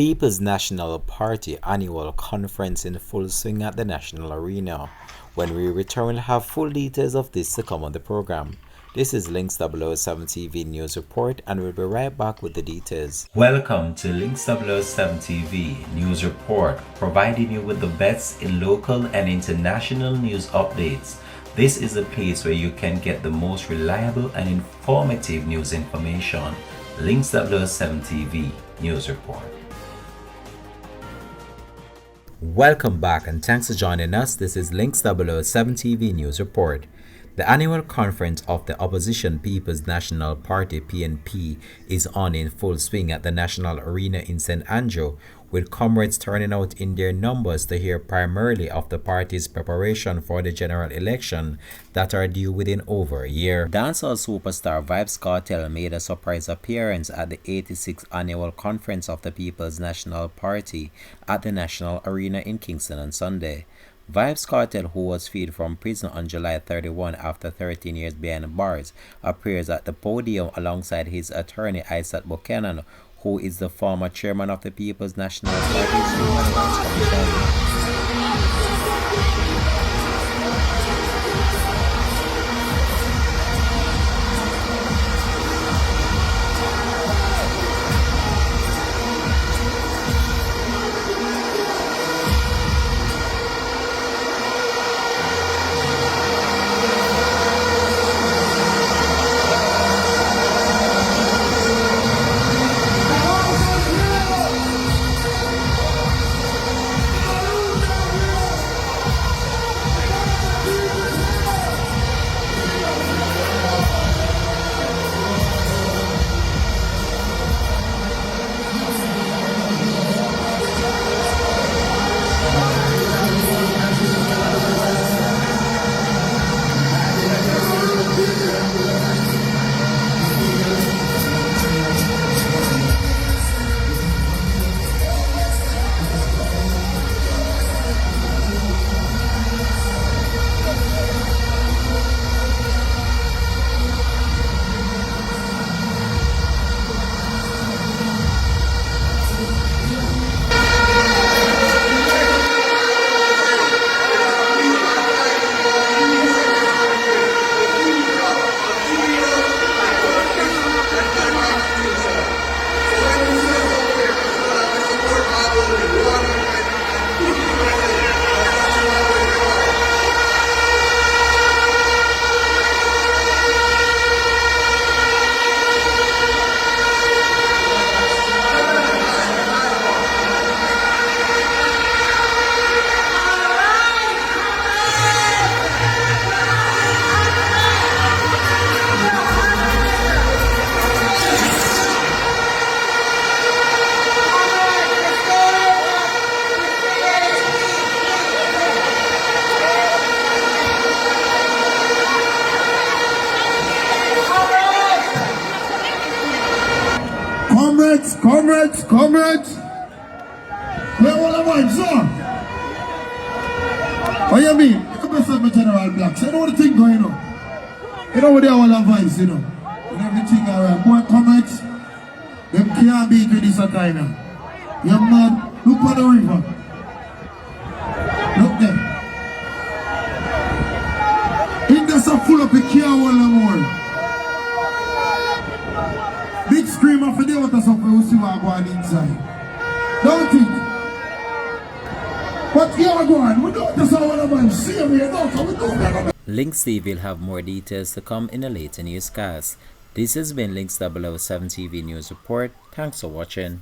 People's National Party annual conference in full swing at the National Arena. When we return, we'll have full details of this to come on the program. This is Links 007 TV News Report, and we'll be right back with the details. Welcome to Links 007 TV News Report, providing you with the best in local and international news updates. This is a place where you can get the most reliable and informative news information. Links 007 TV News Report. Welcome back and thanks for joining us. This is Links 007 TV News Report. The annual conference of the opposition People's National Party (PNP) is on in full swing at the National Arena in St. Andrew, with comrades turning out in their numbers to hear primarily of the party's preparation for the general election that are due within over a year. Dancehall superstar Vybz Kartel made a surprise appearance at the 86th annual conference of the People's National Party at the National Arena in Kingston on Sunday. Vybz Kartel, who was freed from prison on July 31 after 13 years behind bars, appears at the podium alongside his attorney Buchanan, who is the former chairman of the People's National Party's Human Rights Commission. Comrades, where all the vibes are? What you mean? You come yourself my General Blacks. You know what the thing going on? You know what they all the vibes, you know? And everything alright. Boy, comrades, them can't beat with this time now. You're mad. Look on the river. Look there. Index are full up, you can't hold no more. Big screamer for the water something we'll see what going inside. Don't think. But here we go on. We don't just want to see me, don't we do. Links TV will have more details to come in a later newscast. This has been Links 007 TV News Report. Thanks for watching.